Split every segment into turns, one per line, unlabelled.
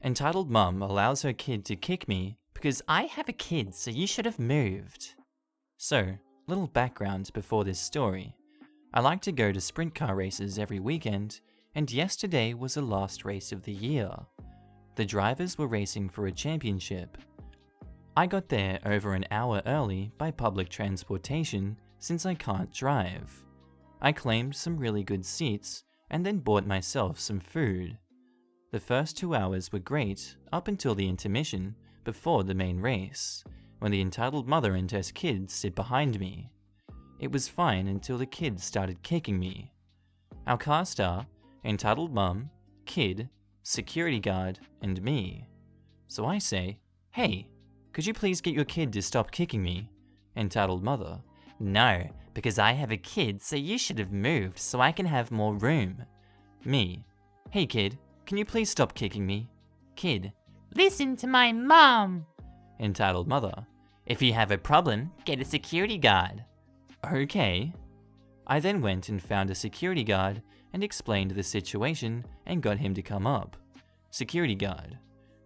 Entitled mum allows her kid to kick me because I have a kid, so you should have moved. So, little background before this story. I like to go to sprint car races every weekend, and yesterday was the last race of the year. The drivers were racing for a championship. I got there over an hour early by public transportation since I can't drive. I claimed some really good seats and then bought myself some food. The first 2 hours were great up until the intermission before the main race, when the entitled mother and her kids sit behind me. It was fine until the kids started kicking me. Our cast are entitled mum, kid, security guard, and me. So I say, "Hey, could you please get your kid to stop kicking me?" Entitled mother, "No, because I have a kid, so you should have moved so I can have more room." Me, "Hey kid, can you please stop kicking me?" Kid, "Listen to my mom." Entitled mother, "If you have a problem, get a security guard." Okay. I then went and found a security guard and explained the situation and got him to come up. Security guard,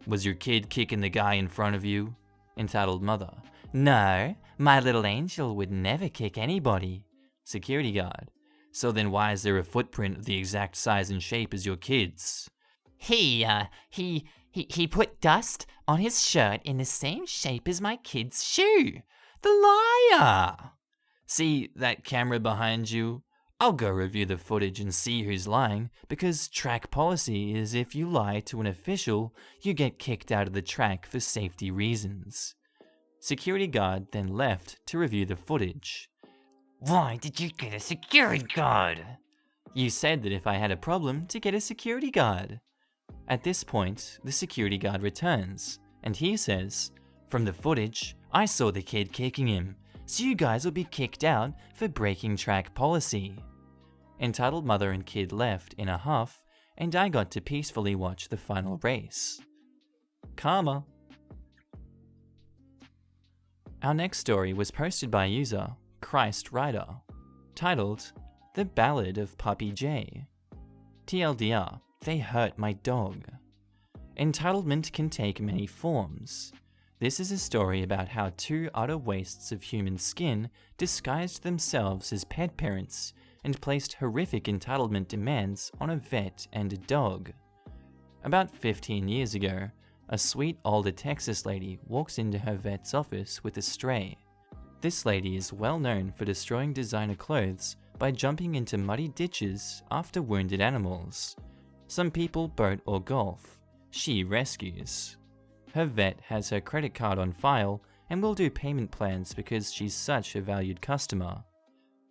"Was your kid kicking the guy in front of you?" Entitled mother, "No, my little angel would never kick anybody." Security guard, "So then why is there a footprint of the exact size and shape as your kid's?" He put dust on his shirt in the same shape as my kid's shoe. The liar! See that camera behind you? I'll go review the footage and see who's lying, because track policy is if you lie to an official, you get kicked out of the track for safety reasons. Security guard then left to review the footage. Why did you get a security guard? You said that if I had a problem to get a security guard. At this point, the security guard returns, and he says, "From the footage, I saw the kid kicking him, so you guys will be kicked out for breaking track policy." Entitled mother and kid left in a huff, and I got to peacefully watch the final race. Karma. Our next story was posted by user Christ Rider, titled The Ballad of Puppy J. TLDR, they hurt my dog. Entitlement can take many forms. This is a story about how two utter wastes of human skin disguised themselves as pet parents and placed horrific entitlement demands on a vet and a dog. About 15 years ago, a sweet older Texas lady walks into her vet's office with a stray. This lady is well known for destroying designer clothes by jumping into muddy ditches after wounded animals. Some people boat or golf. She rescues. Her vet has her credit card on file and will do payment plans because she's such a valued customer.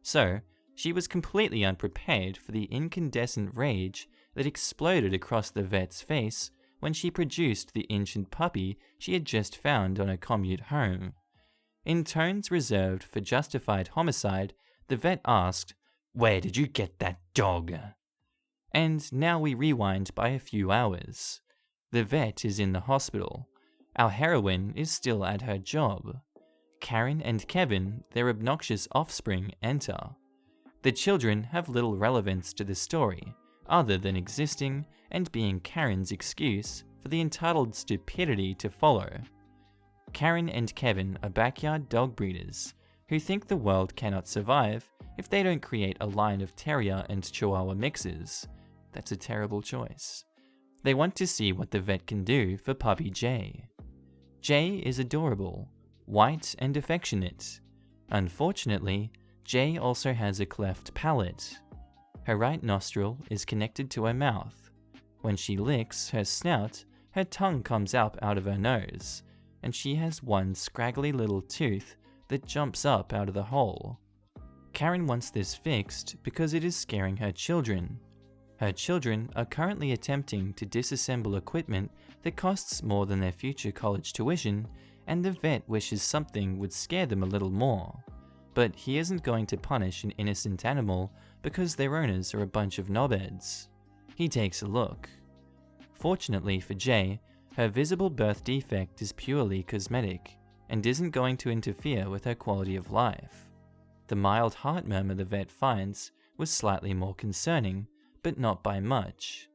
So, she was completely unprepared for the incandescent rage that exploded across the vet's face when she produced the ancient puppy she had just found on her commute home. In tones reserved for justified homicide, the vet asked, "Where did you get that dog?" And now we rewind by a few hours. The vet is in the hospital. Our heroine is still at her job. Karen and Kevin, their obnoxious offspring, enter. The children have little relevance to the story, other than existing and being Karen's excuse for the entitled stupidity to follow. Karen and Kevin are backyard dog breeders who think the world cannot survive if they don't create a line of terrier and chihuahua mixes. That's a terrible choice. They want to see what the vet can do for puppy Jay. Jay is adorable, white and affectionate. Unfortunately, Jay also has a cleft palate. Her right nostril is connected to her mouth. When she licks her snout, her tongue comes up out of her nose, and she has one scraggly little tooth that jumps up out of the hole. Karen wants this fixed because it is scaring her children. Her children are currently attempting to disassemble equipment that costs more than their future college tuition, and the vet wishes something would scare them a little more. But he isn't going to punish an innocent animal because their owners are a bunch of knobheads. He takes a look. Fortunately for Jay, her visible birth defect is purely cosmetic and isn't going to interfere with her quality of life. The mild heart murmur the vet finds was slightly more concerning, but not by much.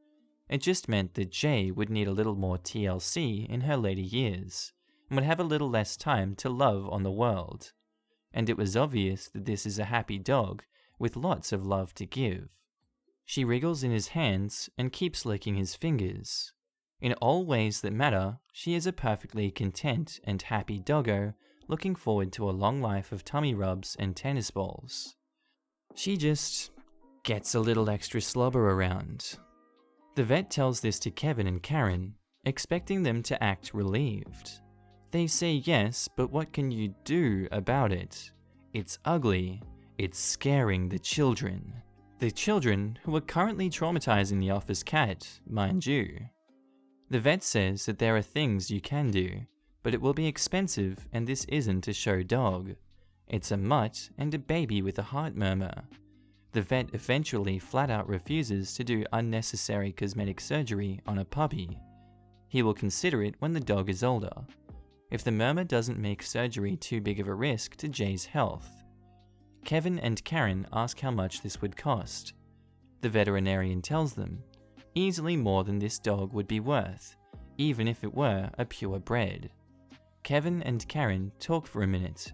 It just meant that Jay would need a little more TLC in her later years, and would have a little less time to love on the world. And it was obvious that this is a happy dog with lots of love to give. She wriggles in his hands and keeps licking his fingers. In all ways that matter, she is a perfectly content and happy doggo looking forward to a long life of tummy rubs and tennis balls. She just gets a little extra slobber around. The vet tells this to Kevin and Karen, expecting them to act relieved. They say yes, but what can you do about it? It's ugly. It's scaring the children. The children who are currently traumatizing the office cat, mind you. The vet says that there are things you can do, but it will be expensive and this isn't a show dog. It's a mutt and a baby with a heart murmur. The vet eventually flat out refuses to do unnecessary cosmetic surgery on a puppy. He will consider it when the dog is older, if the murmur doesn't make surgery too big of a risk to Jay's health. Kevin and Karen ask how much this would cost. The veterinarian tells them, easily more than this dog would be worth, even if it were a purebred. Kevin and Karen talk for a minute.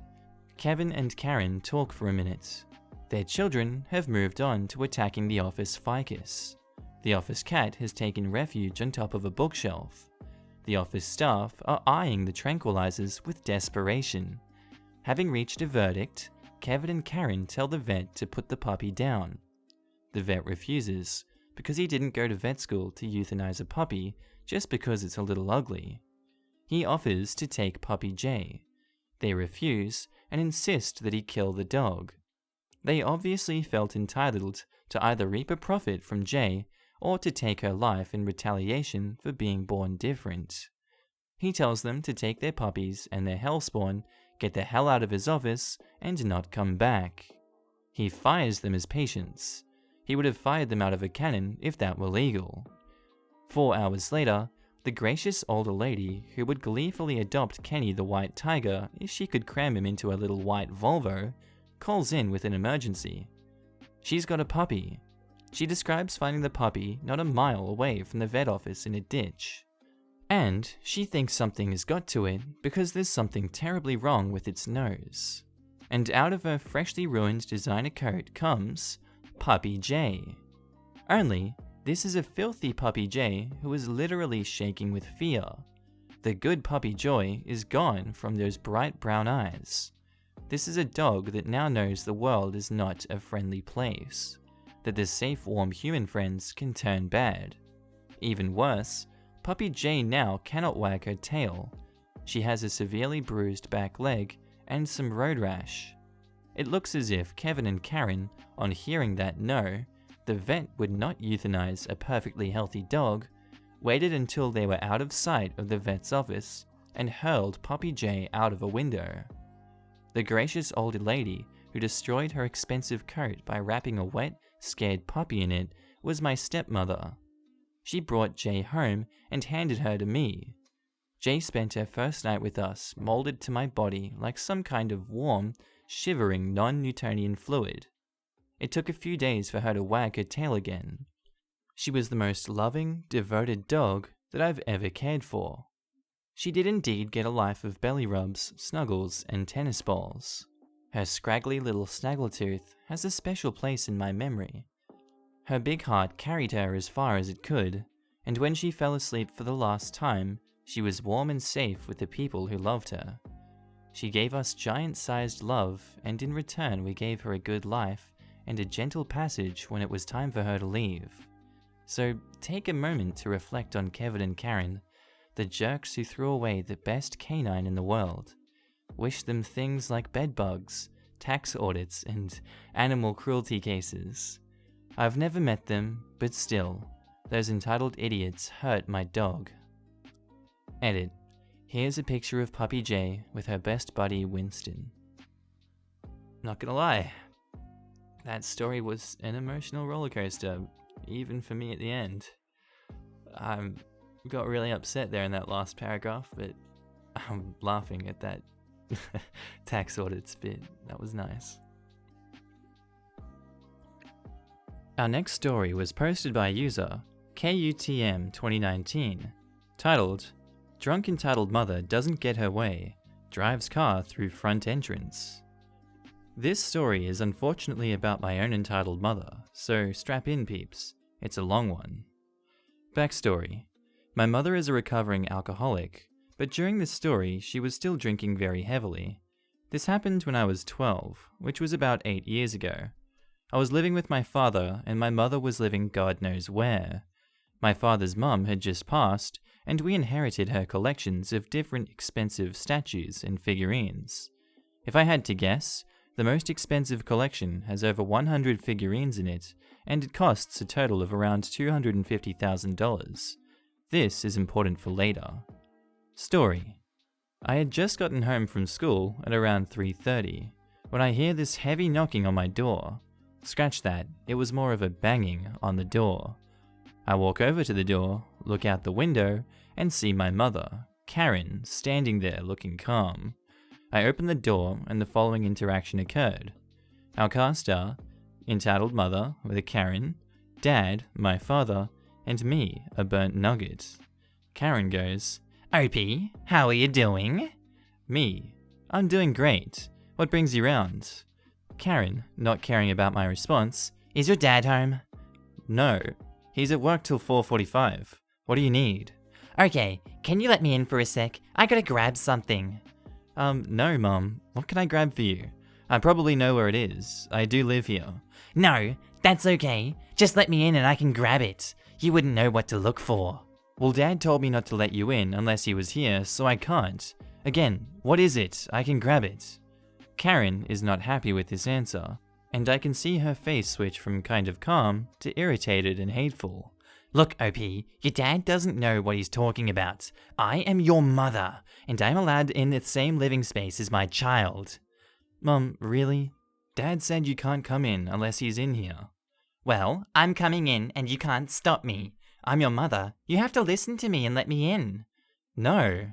Their children have moved on to attacking the office ficus. The office cat has taken refuge on top of a bookshelf. The office staff are eyeing the tranquilizers with desperation. Having reached a verdict, Kevin and Karen tell the vet to put the puppy down. The vet refuses, because he didn't go to vet school to euthanize a puppy just because it's a little ugly. He offers to take puppy Jay. They refuse and insist that he kill the dog. They obviously felt entitled to either reap a profit from Jay or to take her life in retaliation for being born different. He tells them to take their puppies and their hellspawn, get the hell out of his office, and not come back. He fires them as patients. He would have fired them out of a cannon if that were legal. 4 hours later, the gracious older lady who would gleefully adopt Kenny the white tiger if she could cram him into a little white Volvo, calls in with an emergency. She's got a puppy. She describes finding the puppy not a mile away from the vet office in a ditch. And she thinks something has got to it because there's something terribly wrong with its nose. And out of her freshly ruined designer coat comes Puppy Jay. Only, this is a filthy Puppy Jay who is literally shaking with fear. The good puppy joy is gone from those bright brown eyes. This is a dog that now knows the world is not a friendly place, that the safe, warm human friends can turn bad. Even worse, Puppy Jay now cannot wag her tail. She has a severely bruised back leg and some road rash. It looks as if Kevin and Karen, on hearing that no, the vet would not euthanize a perfectly healthy dog, waited until they were out of sight of the vet's office and hurled Puppy Jay out of a window. The gracious older lady who destroyed her expensive coat by wrapping a wet, scared puppy in it was my stepmother. She brought Jay home and handed her to me. Jay spent her first night with us, molded to my body like some kind of warm, shivering non-Newtonian fluid. It took a few days for her to wag her tail again. She was the most loving, devoted dog that I've ever cared for. She did indeed get a life of belly rubs, snuggles, and tennis balls. Her scraggly little snaggletooth has a special place in my memory. Her big heart carried her as far as it could, and when she fell asleep for the last time, she was warm and safe with the people who loved her. She gave us giant-sized love, and in return we gave her a good life and a gentle passage when it was time for her to leave. So take a moment to reflect on Kevin and Karen, the jerks who threw away the best canine in the world. Wish them things like bedbugs, tax audits, and animal cruelty cases. I've never met them, but still, those entitled idiots hurt my dog. Edit. Here's a picture of Puppy Jay with her best buddy Winston. Not gonna lie, that story was an emotional rollercoaster, even for me at the end. I got really upset there in that last paragraph, but I'm laughing at that tax audits bit. That was nice. Our next story was posted by user KUTM 2019, titled, Drunk Entitled Mother Doesn't Get Her Way, Drives Car Through Front Entrance. This story is unfortunately about my own entitled mother, so strap in peeps, it's a long one. Backstory. My mother is a recovering alcoholic, but during this story she was still drinking very heavily. This happened when I was 12, which was about 8 years ago. I was living with my father and my mother was living God knows where. My father's mum had just passed, and we inherited her collections of different expensive statues and figurines. If I had to guess, the most expensive collection has over 100 figurines in it, and it costs a total of around $250,000. This is important for later. Story. I had just gotten home from school at around 3:30, when I hear this heavy knocking on my door. Scratch that, it was more of a banging on the door. I walk over to the door, look out the window, and see my mother, Karen, standing there looking calm. I open the door and the following interaction occurred. Our cast are entitled mother with a Karen, dad, my father, and me, a burnt nugget. Karen goes, "Opie, how are you doing?" Me, "I'm doing great. What brings you round?" Karen, not caring about my response, "Is your dad home?" "No, he's at work till 4:45. What do you need?" "Okay, can you let me in for a sec? I gotta grab something." No, Mum. What can I grab for you? I probably know where it is. I do live here." "No, that's okay. Just let me in and I can grab it. You wouldn't know what to look for." "Well, Dad told me not to let you in unless he was here, so I can't. Again, what is it? I can grab it." Karen is not happy with this answer, and I can see her face switch from kind of calm to irritated and hateful. "Look, OP, your dad doesn't know what he's talking about. I am your mother, and I'm allowed in the same living space as my child." "Mum, really? Dad said you can't come in unless he's in here." "Well, I'm coming in and you can't stop me. I'm your mother. You have to listen to me and let me in." "No."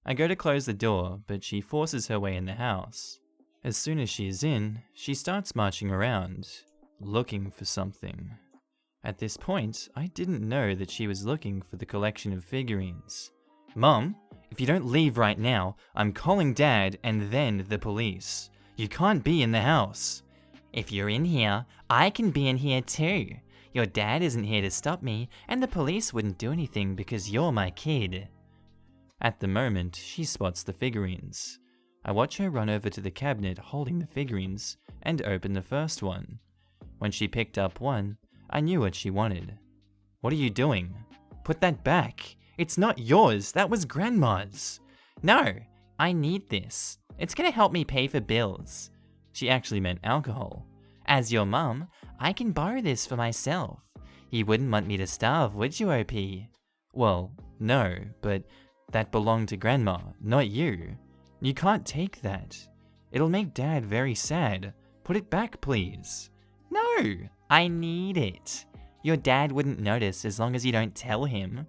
I go to close the door, but she forces her way in the house. As soon as she is in, she starts marching around, looking for something. At this point, I didn't know that she was looking for the collection of figurines. "Mum, if you don't leave right now, I'm calling Dad and then the police. You can't be in the house." "If you're in here, I can be in here too. Your dad isn't here to stop me, and the police wouldn't do anything because you're my kid." At the moment, she spots the figurines. I watch her run over to the cabinet holding the figurines and open the first one. When she picked up one, I knew what she wanted. "What are you doing? Put that back. It's not yours, that was Grandma's." "No, I need this. It's gonna help me pay for bills." She actually meant alcohol. "As your mum, I can borrow this for myself. You wouldn't want me to starve, would you, OP?" "Well, no, but that belonged to Grandma, not you. You can't take that. It'll make Dad very sad. Put it back, please." "No, I need it. Your dad wouldn't notice as long as you don't tell him.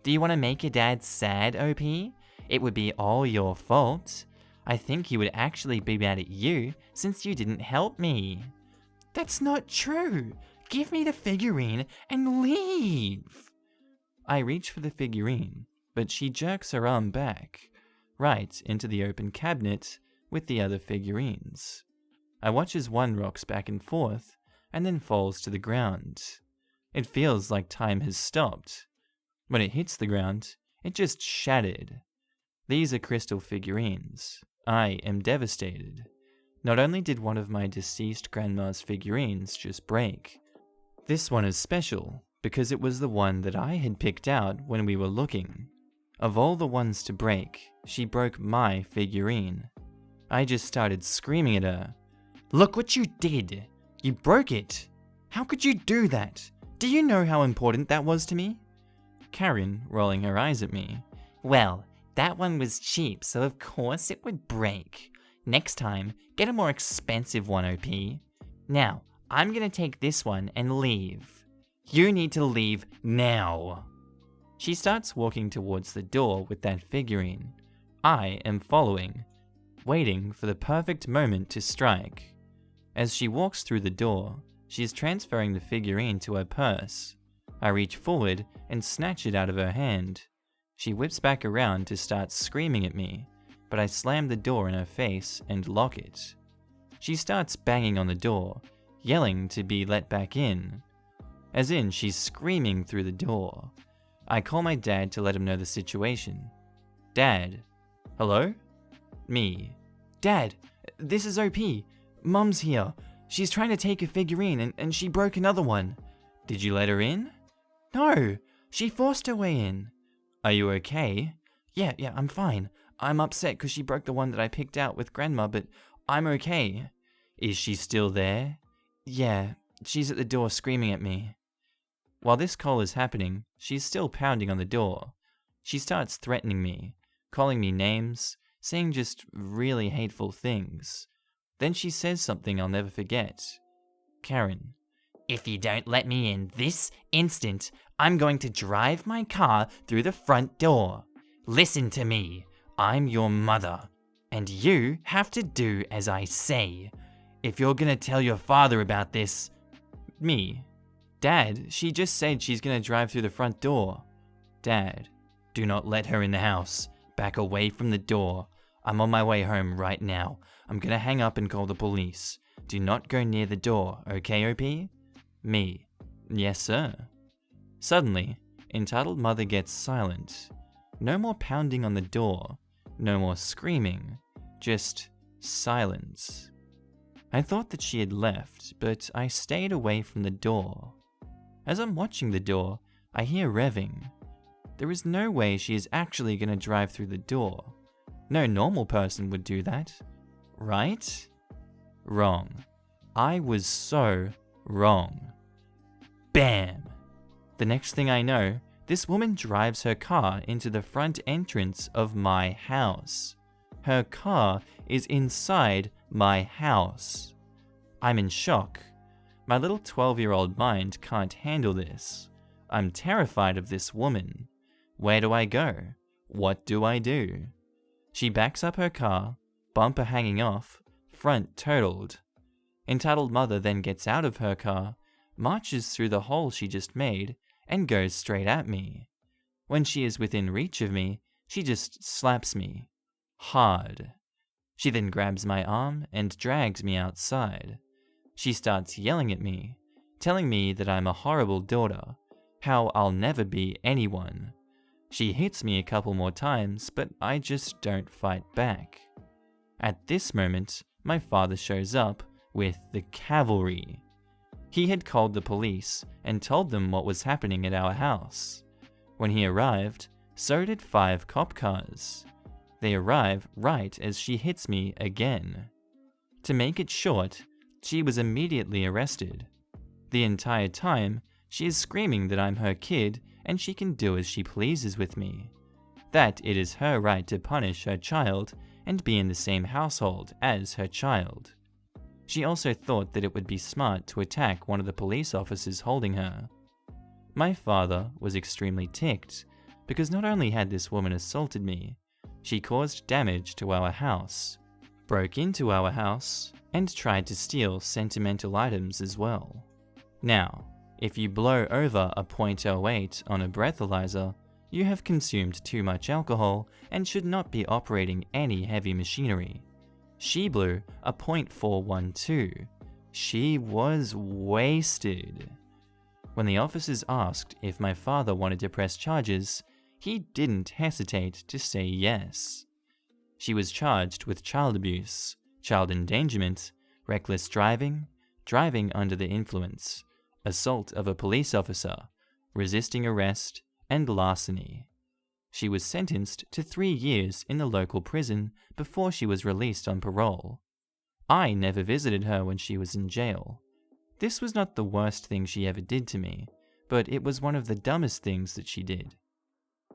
Do you want to make your dad sad, OP? It would be all your fault. I think he would actually be mad at you since you didn't help me." "That's not true. Give me the figurine and leave." I reach for the figurine, but she jerks her arm back, right into the open cabinet with the other figurines. I watch as one rocks back and forth, and then falls to the ground. It feels like time has stopped. When it hits the ground, it just shattered. These are crystal figurines. I am devastated. Not only did one of my deceased grandma's figurines just break, this one is special because it was the one that I had picked out when we were looking. Of all the ones to break, she broke my figurine. I just started screaming at her. "Look what you did! You broke it! How could you do that? Do you know how important that was to me?" Karen, rolling her eyes at me. "Well, that one was cheap, so of course it would break. Next time, get a more expensive one, OP. Now, I'm gonna take this one and leave. You need to leave now." She starts walking towards the door with that figurine. I am following, waiting for the perfect moment to strike. As she walks through the door, she is transferring the figurine to her purse. I reach forward and snatch it out of her hand. She whips back around to start screaming at me, but I slam the door in her face and lock it. She starts banging on the door, yelling to be let back in. As in, she's screaming through the door. I call my dad to let him know the situation. Dad. Hello? Me. Dad, this is OP. Mum's here. She's trying to take a figurine and she broke another one. Did you let her in? No, she forced her way in. Are you okay? Yeah, I'm fine. I'm upset because she broke the one that I picked out with Grandma, but I'm okay. Is she still there? Yeah, she's at the door screaming at me. While this call is happening, she's still pounding on the door. She starts threatening me, calling me names, saying just really hateful things. Then she says something I'll never forget. Karen. If you don't let me in this instant, I'm going to drive my car through the front door. Listen to me. I'm your mother, and you have to do as I say. If you're gonna tell your father about this... Me. Dad, she just said she's gonna drive through the front door. Dad, do not let her in the house. Back away from the door. I'm on my way home right now. I'm gonna hang up and call the police. Do not go near the door, okay, OP? Me. Yes, sir. Suddenly, entitled mother gets silent. No more pounding on the door. No more screaming. Just silence. I thought that she had left, but I stayed away from the door. As I'm watching the door, I hear revving. There is no way she is actually going to drive through the door. No normal person would do that. Right? Wrong. I was so wrong. Bam! The next thing I know, this woman drives her car into the front entrance of my house. Her car is inside my house. I'm in shock. My little 12-year-old mind can't handle this. I'm terrified of this woman. Where do I go? What do I do? She backs up her car, bumper hanging off, front totaled. Entitled mother then gets out of her car, marches through the hole she just made, and goes straight at me. When she is within reach of me, she just slaps me. Hard. She then grabs my arm and drags me outside. She starts yelling at me, telling me that I'm a horrible daughter, how I'll never be anyone. She hits me a couple more times, but I just don't fight back. At this moment, my father shows up with the cavalry. He had called the police and told them what was happening at our house. When he arrived, so did 5 cop cars. They arrive right as she hits me again. To make it short, she was immediately arrested. The entire time, she is screaming that I'm her kid and she can do as she pleases with me. That it is her right to punish her child and be in the same household as her child. She also thought that it would be smart to attack one of the police officers holding her. My father was extremely ticked, because not only had this woman assaulted me, she caused damage to our house, broke into our house, and tried to steal sentimental items as well. Now, if you blow over a .08 on a breathalyzer, you have consumed too much alcohol and should not be operating any heavy machinery. She blew a .412. She was wasted. When the officers asked if my father wanted to press charges, he didn't hesitate to say yes. She was charged with child abuse, child endangerment, reckless driving, driving under the influence, assault of a police officer, resisting arrest, and larceny. She was sentenced to 3 years in the local prison before she was released on parole. I never visited her when she was in jail. This was not the worst thing she ever did to me, but it was one of the dumbest things that she did.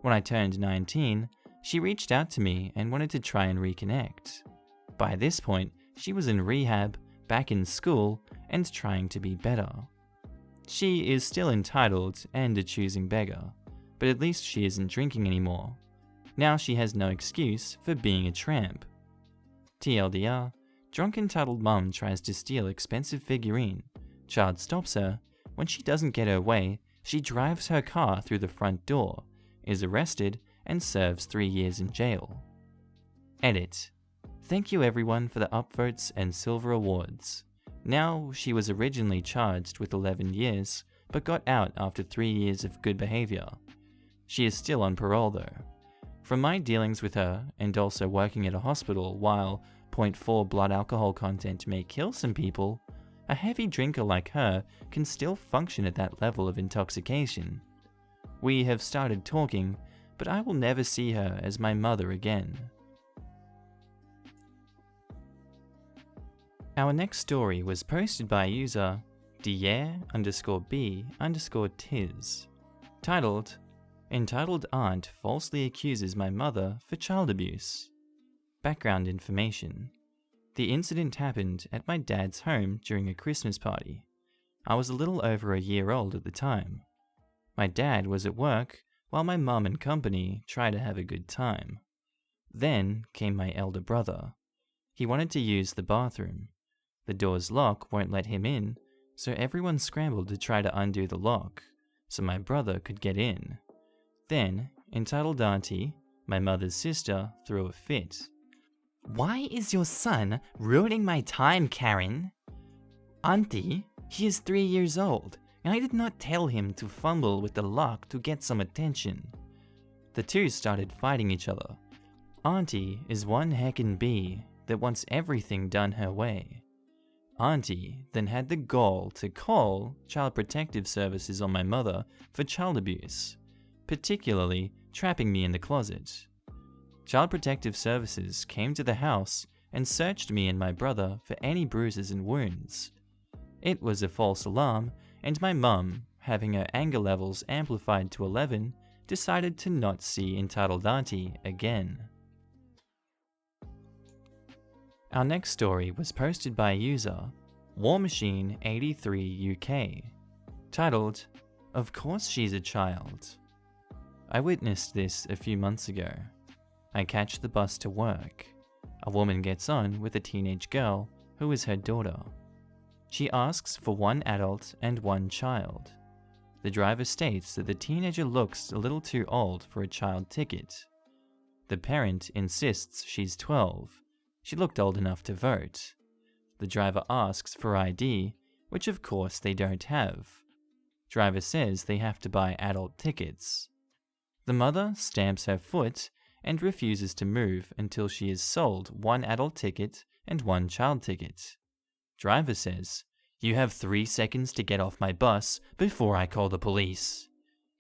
When I turned 19, she reached out to me and wanted to try and reconnect. By this point, she was in rehab, back in school, and trying to be better. She is still entitled and a choosing beggar, but at least she isn't drinking anymore. Now she has no excuse for being a tramp. TLDR, drunk entitled mum tries to steal expensive figurine. Child stops her. When she doesn't get her way, She drives her car through the front door, is arrested, and serves 3 years in jail. Edit. Thank you everyone for the upvotes and silver awards. Now, she was originally charged with 11 years, but got out after 3 years of good behavior. She is still on parole though. From my dealings with her, and also working at a hospital while 0.4 blood alcohol content may kill some people, a heavy drinker like her can still function at that level of intoxication. We have started talking, but I will never see her as my mother again. Our next story was posted by user Dier_B_Tiz, titled, Entitled Aunt Falsely Accuses My Mother for Child Abuse. Background information. The incident happened at my dad's home during a Christmas party. I was a little over a year old at the time. My dad was at work while my mum and company tried to have a good time. Then came my elder brother. He wanted to use the bathroom. The door's lock won't let him in, so everyone scrambled to try to undo the lock, so my brother could get in. Then, entitled auntie, my mother's sister, threw a fit. "Why is your son ruining my time, Karen?" "Auntie, he is 3 years old, and I did not tell him to fumble with the lock to get some attention." The two started fighting each other. Auntie is one heckin' bee that wants everything done her way. Auntie then had the gall to call Child Protective Services on my mother for child abuse, particularly trapping me in the closet. Child Protective Services came to the house and searched me and my brother for any bruises and wounds. It was a false alarm, and my mum, having her anger levels amplified to 11, decided to not see entitled auntie again. Our next story was posted by user WarMachine83UK, titled, Of Course She's a Child. I witnessed this a few months ago. I catch the bus to work. A woman gets on with a teenage girl who is her daughter. She asks for one adult and one child. The driver states that the teenager looks a little too old for a child ticket. The parent insists she's 12. She looked old enough to vote. The driver asks for ID, which of course they don't have. Driver says they have to buy adult tickets. The mother stamps her foot and refuses to move until she is sold one adult ticket and one child ticket. Driver says, "You have 3 seconds to get off my bus before I call the police."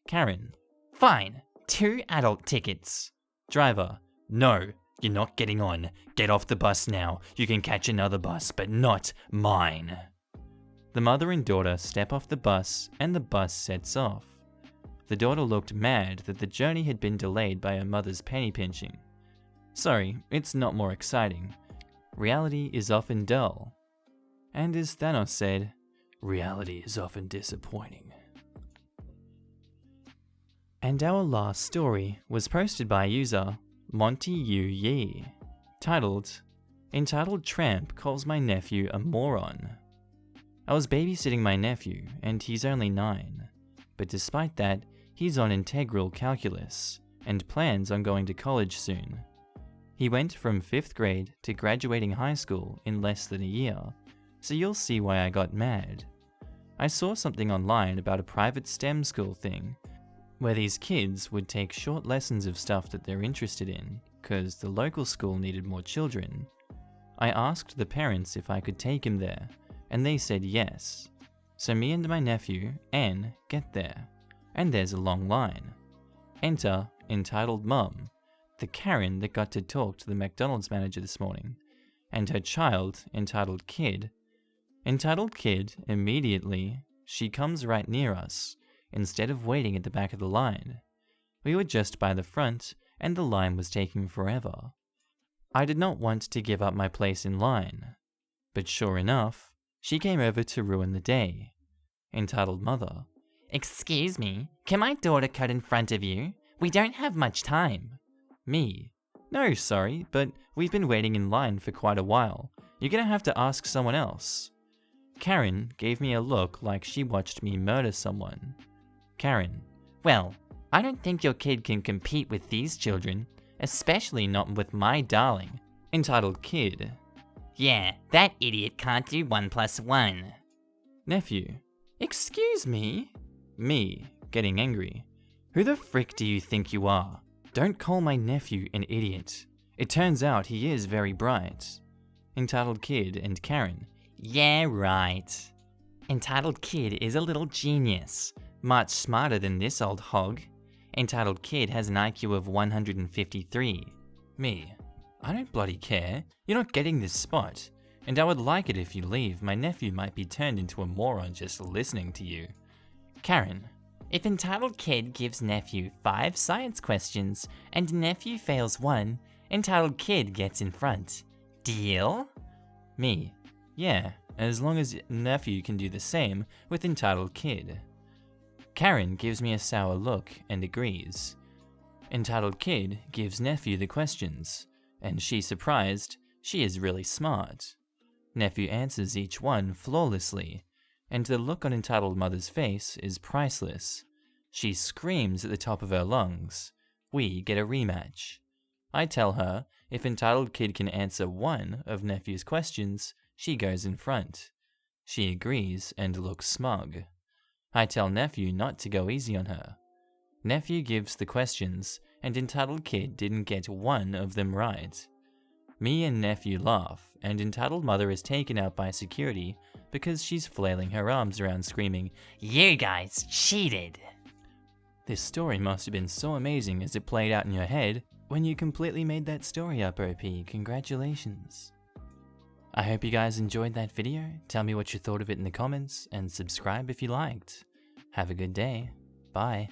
Karen, "Fine, 2 adult tickets." Driver, "No. You're not getting on. Get off the bus now. You can catch another bus, but not mine." The mother and daughter step off the bus, and the bus sets off. The daughter looked mad that the journey had been delayed by her mother's penny pinching. Sorry, it's not more exciting. Reality is often dull. And as Thanos said, reality is often disappointing. And our last story was posted by user Monty Yu Yi, titled, Entitled Tramp Calls My Nephew a Moron. I was babysitting my nephew, and he's only 9, but despite that, he's on integral calculus, and plans on going to college soon. He went from 5th grade to graduating high school in less than a year, so you'll see why I got mad. I saw something online about a private STEM school thing, where these kids would take short lessons of stuff that they're interested in, cause the local school needed more children. I asked the parents if I could take him there, and they said yes. So me and my nephew, Anne, get there, and there's a long line. Enter entitled mum, the Karen that got to talk to the McDonald's manager this morning, and her child, entitled kid. Entitled kid, immediately, she comes right near us, instead of waiting at the back of the line. We were just by the front, and the line was taking forever. I did not want to give up my place in line, but sure enough, she came over to ruin the day. Entitled mother, "Excuse me, can my daughter cut in front of you? We don't have much time." Me, "No, sorry, but we've been waiting in line for quite a while. You're gonna have to ask someone else." Karen gave me a look like she watched me murder someone. Karen: well, I don't think your kid can compete with these children, especially not with my darling. Entitled Kid:
yeah, that idiot can't do 1 + 1.
Nephew: excuse me? Me, getting angry: who the frick do you think you are? Don't call my nephew an idiot. It turns out he is very bright. Entitled Kid and Karen:
yeah, right. Entitled Kid is a little genius, much smarter than this old hog. Entitled Kid has an IQ of 153.
Me: I don't bloody care. You're not getting this spot. And I would like it if you leave. My nephew might be turned into a moron just listening to you.
Karen: if Entitled Kid gives nephew 5 science questions and nephew fails 1, Entitled Kid gets in front. Deal?
Me: yeah, as long as nephew can do the same with Entitled Kid. Karen gives me a sour look and agrees. Entitled Kid gives nephew the questions, and she's surprised. She is really smart. Nephew answers each one flawlessly, and the look on Entitled Mother's face is priceless. She screams at the top of her lungs. We get a rematch. I tell her if Entitled Kid can answer 1 of nephew's questions, she goes in front. She agrees and looks smug. I tell nephew not to go easy on her. Nephew gives the questions, and Entitled Kid didn't get 1 of them right. Me and nephew laugh, and Entitled Mother is taken out by security because she's flailing her arms around screaming,
"You guys cheated!"
This story must have been so amazing as it played out in your head when you completely made that story up, OP. Congratulations. I hope you guys enjoyed that video. Tell me what you thought of it in the comments, and subscribe if you liked. Have a good day. Bye.